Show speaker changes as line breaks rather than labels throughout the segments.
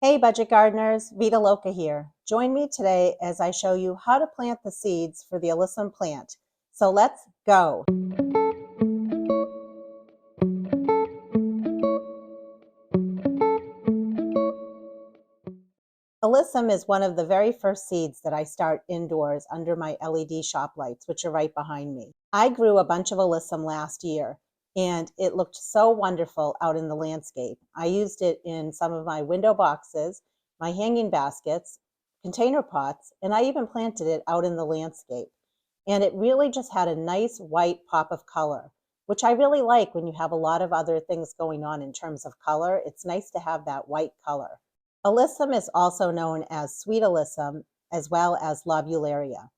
Hey budget gardeners, Vita Loca here. Join me today as I show you how to plant the seeds for the Alyssum plant. So let's go. Alyssum is one of the very first seeds that I start indoors under my LED shop lights, which are right behind me. I grew a bunch of Alyssum last year and it looked so wonderful out in the landscape. I used it in some of my window boxes, my hanging baskets, container pots, and I even planted it out in the landscape. And it really just had a nice white pop of color, which I really like when you have a lot of other things going on in terms of color. It's nice to have that white color. Alyssum is also known as sweet alyssum as well as Lobularia.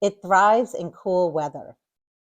It thrives in cool weather.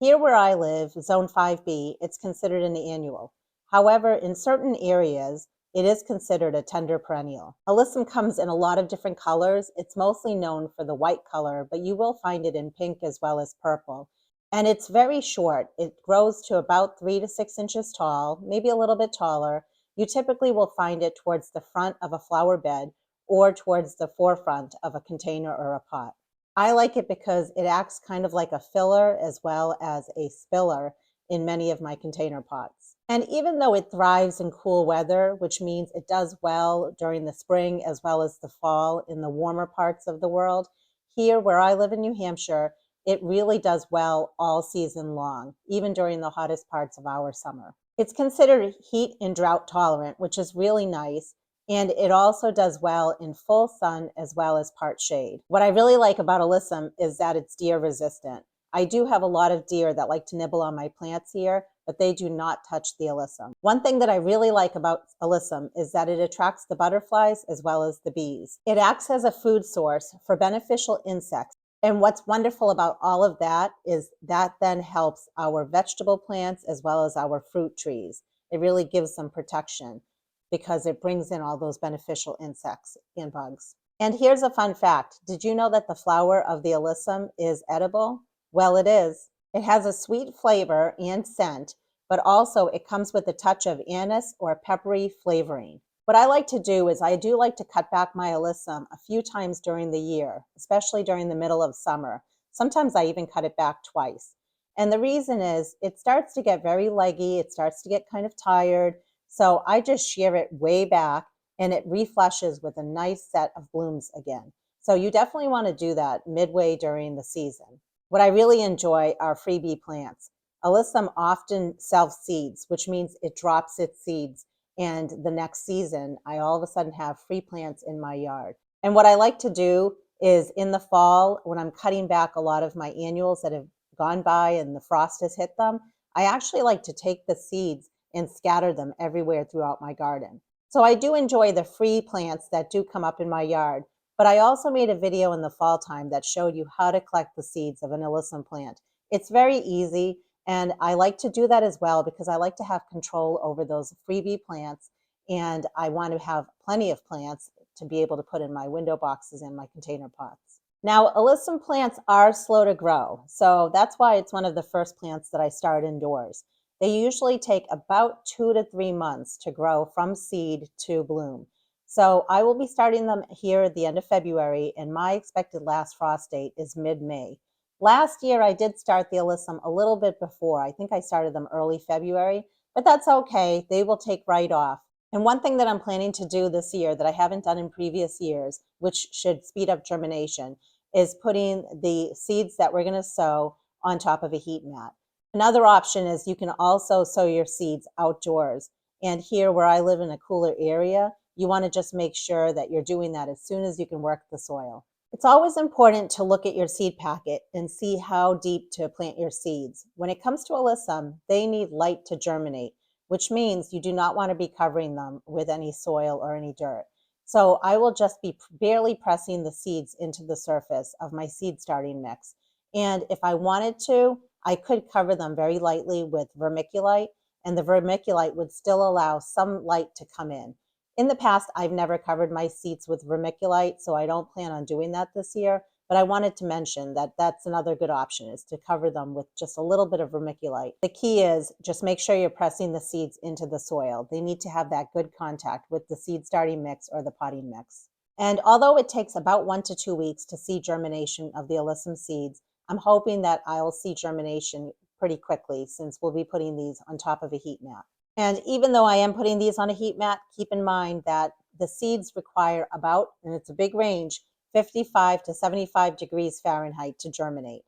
Here where I live, Zone 5B, it's considered an annual. However, in certain areas, it is considered a tender perennial. Alyssum comes in a lot of different colors. It's mostly known for the white color, but you will find it in pink as well as purple. And it's very short. It grows to about 3 to 6 inches tall, maybe a little bit taller. You typically will find it towards the front of a flower bed or towards the forefront of a container or a pot. I like it because it acts kind of like a filler as well as a spiller in many of my container pots. And even though it thrives in cool weather, which means it does well during the spring as well as the fall in the warmer parts of the world, here where I live in New Hampshire, it really does well all season long, even during the hottest parts of our summer. It's considered heat and drought tolerant, which is really nice. And it also does well in full sun as well as part shade. What I really like about Alyssum is that it's deer resistant. I do have a lot of deer that like to nibble on my plants here, but they do not touch the Alyssum. One thing that I really like about Alyssum is that it attracts the butterflies as well as the bees. It acts as a food source for beneficial insects. And what's wonderful about all of that is that then helps our vegetable plants as well as our fruit trees. It really gives them protection because it brings in all those beneficial insects and bugs. And here's a fun fact. Did you know that the flower of the Alyssum is edible? Well, it is. It has a sweet flavor and scent, but also it comes with a touch of anise or peppery flavoring. What I like to do is I do like to cut back my Alyssum a few times during the year, especially during the middle of summer. Sometimes I even cut it back twice. And the reason is it starts to get very leggy. It starts to get kind of tired. So I just shear it way back and it reflushes with a nice set of blooms again. So you definitely want to do that midway during the season. What I really enjoy are freebie plants. Alyssum often self-seeds, which means it drops its seeds. And the next season, I all of a sudden have free plants in my yard. And what I like to do is in the fall, when I'm cutting back a lot of my annuals that have gone by and the frost has hit them, I actually like to take the seeds and scatter them everywhere throughout my garden. So I do enjoy the free plants that do come up in my yard, but I also made a video in the fall time that showed you how to collect the seeds of an Alyssum plant. It's very easy, and I like to do that as well because I like to have control over those freebie plants, and I want to have plenty of plants to be able to put in my window boxes and my container pots. Now, Alyssum plants are slow to grow, so that's why it's one of the first plants that I start indoors. They usually take about 2 to 3 months to grow from seed to bloom. So I will be starting them here at the end of February, and my expected last frost date is mid-May. Last year, I did start the Alyssum a little bit before. I think I started them early February, but that's okay. They will take right off. And one thing that I'm planning to do this year that I haven't done in previous years, which should speed up germination, is putting the seeds that we're going to sow on top of a heat mat. Another option is you can also sow your seeds outdoors. And here where I live in a cooler area, you want to just make sure that you're doing that as soon as you can work the soil. It's always important to look at your seed packet and see how deep to plant your seeds. When it comes to Alyssum, they need light to germinate, which means you do not want to be covering them with any soil or any dirt. So I will just be barely pressing the seeds into the surface of my seed starting mix. And if I wanted to, I could cover them very lightly with vermiculite, and the vermiculite would still allow some light to come in. In the past, I've never covered my seeds with vermiculite, so I don't plan on doing that this year, but I wanted to mention that that's another good option, is to cover them with just a little bit of vermiculite. The key is just make sure you're pressing the seeds into the soil. They need to have that good contact with the seed starting mix or the potting mix. And although it takes about 1 to 2 weeks to see germination of the alyssum seeds, I'm hoping that I'll see germination pretty quickly, since we'll be putting these on top of a heat mat. And even though I am putting these on a heat mat, keep in mind that the seeds require about, and it's a big range, 55 to 75 degrees Fahrenheit to germinate.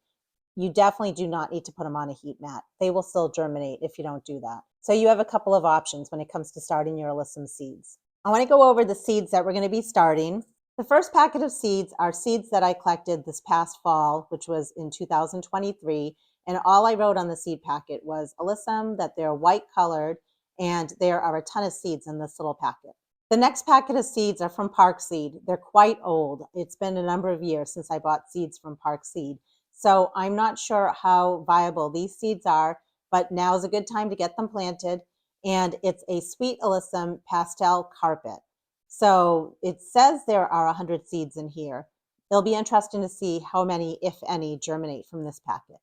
You definitely do not need to put them on a heat mat. They will still germinate if you don't do that. So you have a couple of options when it comes to starting your alyssum seeds. I want to go over the seeds that we're going to be starting. The first packet of seeds are seeds that I collected this past fall, which was in 2023. And all I wrote on the seed packet was alyssum, that they're white colored, and there are a ton of seeds in this little packet. The next packet of seeds are from Park Seed. They're quite old. It's been a number of years since I bought seeds from Park Seed. So I'm not sure how viable these seeds are, but now is a good time to get them planted. And it's a sweet alyssum pastel carpet. So it says there are 100 seeds in here. It'll be interesting to see how many, if any, germinate from this packet.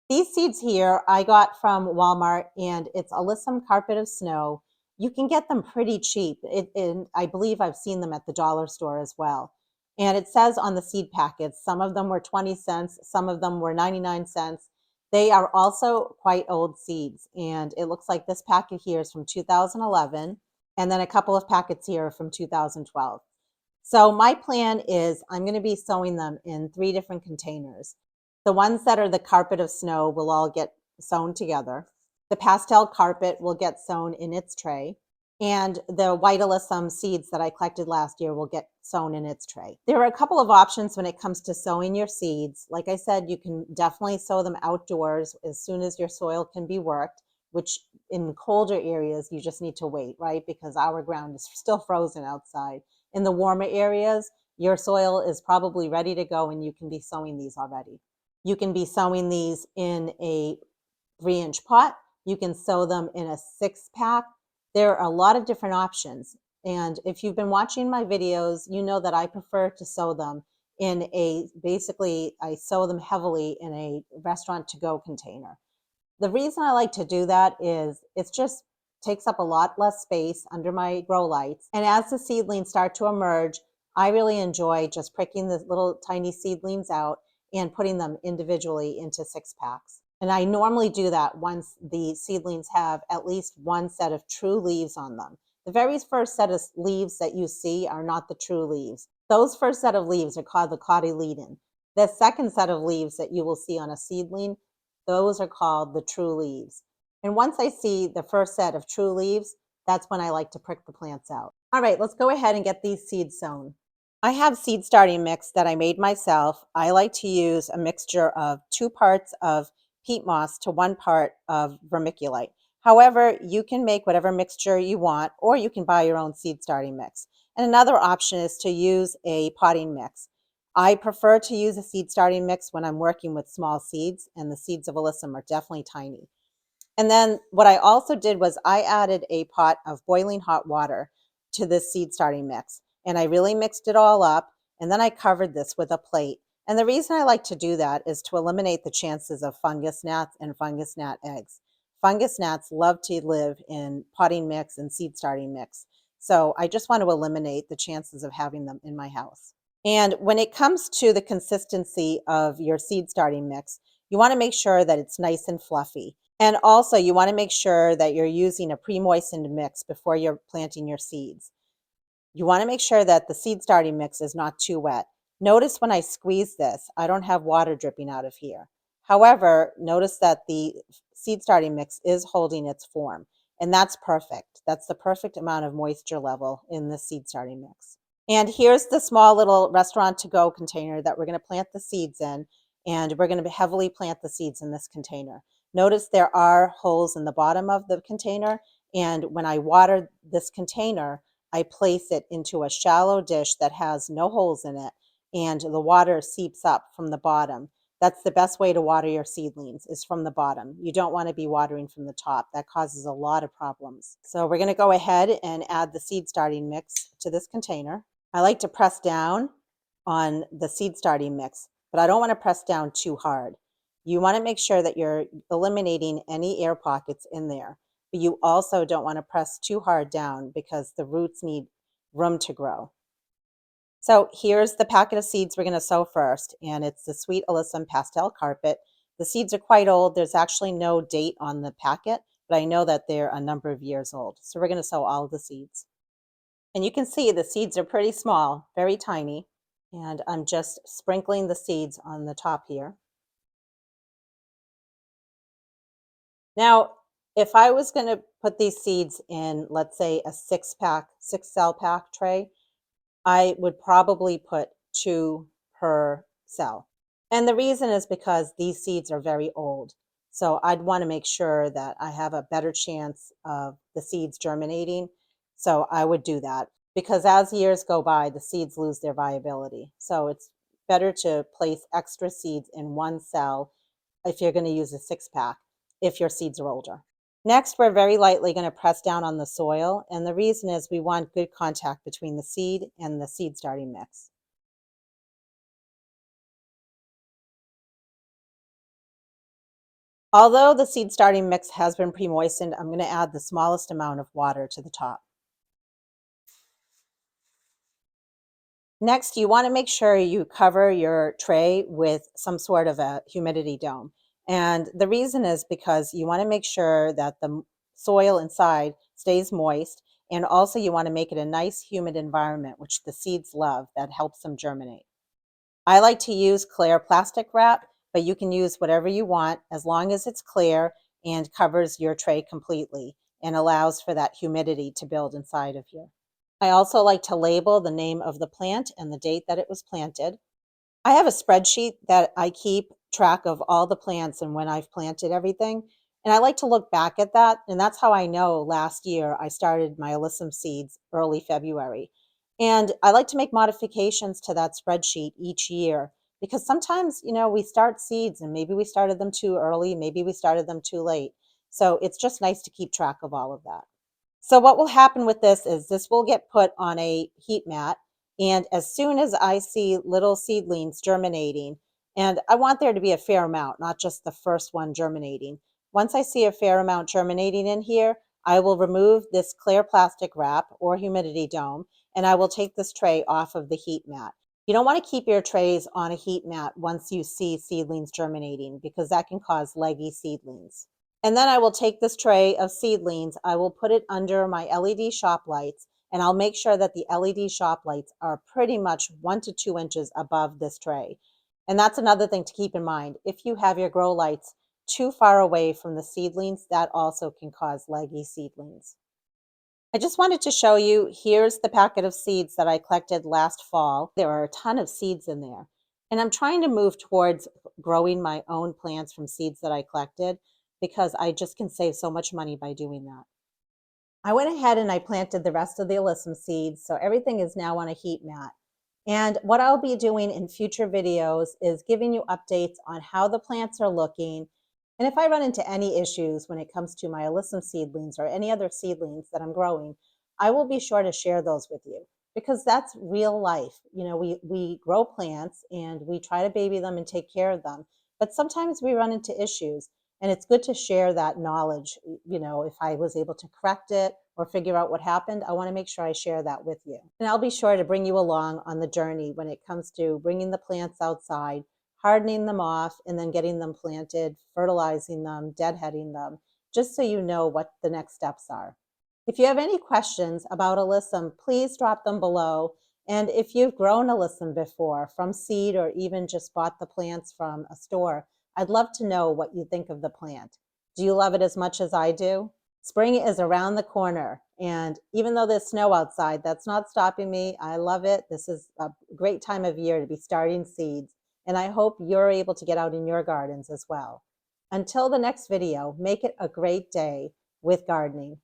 These seeds here I got from Walmart, and it's Alyssum Carpet of Snow. You can get them pretty cheap. And I believe I've seen them at the dollar store as well. And it says on the seed packets, some of them were 20 cents, some of them were 99 cents. They are also quite old seeds. And it looks like this packet here is from 2011. And then a couple of packets here are from 2012. So my plan is I'm going to be sowing them in 3 different containers. The ones that are the carpet of snow will all get sewn together. The pastel carpet will get sewn in its tray. And the white alyssum seeds that I collected last year will get sewn in its tray. There are a couple of options when it comes to sowing your seeds. Like I said, you can definitely sow them outdoors as soon as your soil can be worked, which in colder areas, you just need to wait, right? Because our ground is still frozen outside. In the warmer areas, your soil is probably ready to go and you can be sowing these already. You can be sowing these in a 3-inch pot. You can sow them in a 6-pack. There are a lot of different options. And if you've been watching my videos, you know that I prefer to sow them in basically I sow them heavily in a restaurant to go container. The reason I like to do that is it just takes up a lot less space under my grow lights. And as the seedlings start to emerge, I really enjoy just pricking the little tiny seedlings out and putting them individually into 6-packs. And I normally do that once the seedlings have at least one set of true leaves on them. The very first set of leaves that you see are not the true leaves. Those first set of leaves are called the cotyledon. The second set of leaves that you will see on a seedling, those are called the true leaves. And once I see the first set of true leaves, that's when I like to prick the plants out. All right, let's go ahead and get these seeds sown. I have seed starting mix that I made myself. I like to use a mixture of 2 parts of peat moss to 1 part of vermiculite. However, you can make whatever mixture you want, or you can buy your own seed starting mix. And another option is to use a potting mix. I prefer to use a seed starting mix when I'm working with small seeds, and the seeds of alyssum are definitely tiny. And then what I also did was I added a pot of boiling hot water to this seed starting mix. And I really mixed it all up. And then I covered this with a plate. And the reason I like to do that is to eliminate the chances of fungus gnats and fungus gnat eggs. Fungus gnats love to live in potting mix and seed starting mix. So I just want to eliminate the chances of having them in my house. And when it comes to the consistency of your seed starting mix, you want to make sure that it's nice and fluffy. And also you want to make sure that you're using a pre-moistened mix before you're planting your seeds. You want to make sure that the seed starting mix is not too wet. Notice when I squeeze this, I don't have water dripping out of here. However, notice that the seed starting mix is holding its form, and that's perfect. That's the perfect amount of moisture level in the seed starting mix. And here's the small little restaurant to go container that we're going to plant the seeds in, and we're going to heavily plant the seeds in this container. Notice there are holes in the bottom of the container, and when I water this container, I place it into a shallow dish that has no holes in it, and the water seeps up from the bottom. That's the best way to water your seedlings, is from the bottom. You don't want to be watering from the top. That causes a lot of problems. So we're going to go ahead and add the seed starting mix to this container. I like to press down on the seed starting mix, but I don't want to press down too hard. You want to make sure that you're eliminating any air pockets in there, but you also don't want to press too hard down because the roots need room to grow. So here's the packet of seeds we're going to sow first, and it's the Sweet Alyssum Pastel Carpet. The seeds are quite old. There's actually no date on the packet, but I know that they're a number of years old. So we're going to sow all of the seeds. And you can see the seeds are pretty small, very tiny. And I'm just sprinkling the seeds on the top here. Now, if I was going to put these seeds in, let's say, a 6-cell pack tray, I would probably put 2 per cell. And the reason is because these seeds are very old. So I'd want to make sure that I have a better chance of the seeds germinating. So I would do that because as years go by, the seeds lose their viability. So it's better to place extra seeds in 1 cell if you're going to use a 6-pack if your seeds are older. Next, we're very lightly going to press down on the soil, and the reason is we want good contact between the seed and the seed starting mix. Although the seed starting mix has been pre-moistened, I'm going to add the smallest amount of water to the top. Next, you want to make sure you cover your tray with some sort of a humidity dome. And the reason is because you want to make sure that the soil inside stays moist, and also you want to make it a nice humid environment, which the seeds love, that helps them germinate. I like to use clear plastic wrap, but you can use whatever you want as long as it's clear and covers your tray completely and allows for that humidity to build inside of you. I also like to label the name of the plant and the date that it was planted. I have a spreadsheet that I keep track of all the plants and when I've planted everything. And I like to look back at that. And that's how I know last year I started my Alyssum seeds early February. And I like to make modifications to that spreadsheet each year because sometimes, we start seeds and maybe we started them too early, maybe we started them too late. So it's just nice to keep track of all of that. So what will happen with this is this will get put on a heat mat. And as soon as I see little seedlings germinating, and I want there to be a fair amount, not just the first one germinating. Once I see a fair amount germinating in here, I will remove this clear plastic wrap or humidity dome, and I will take this tray off of the heat mat. You don't want to keep your trays on a heat mat once you see seedlings germinating because that can cause leggy seedlings. And then I will take this tray of seedlings, I will put it under my LED shop lights, and I'll make sure that the LED shop lights are pretty much 1 to 2 inches above this tray. And that's another thing to keep in mind. If you have your grow lights too far away from the seedlings, that also can cause leggy seedlings. I just wanted to show you, here's the packet of seeds that I collected last fall. There are a ton of seeds in there. And I'm trying to move towards growing my own plants from seeds that I collected because I just can save so much money by doing that. I went ahead and I planted the rest of the alyssum seeds, so everything is now on a heat mat. And what I'll be doing in future videos is giving you updates on how the plants are looking. And if I run into any issues when it comes to my alyssum seedlings or any other seedlings that I'm growing, I will be sure to share those with you because that's real life. We grow plants and we try to baby them and take care of them, but sometimes we run into issues. And it's good to share that knowledge. If I was able to correct it or figure out what happened, I want to make sure I share that with you. And I'll be sure to bring you along on the journey when it comes to bringing the plants outside, hardening them off, and then getting them planted, fertilizing them, deadheading them, just so you know what the next steps are. If you have any questions about alyssum, please drop them below. And if you've grown alyssum before from seed or even just bought the plants from a store, I'd love to know what you think of the plant. Do you love it as much as I do? Spring is around the corner, and even though there's snow outside, that's not stopping me. I love it. This is a great time of year to be starting seeds, and I hope you're able to get out in your gardens as well. Until the next video, make it a great day with gardening.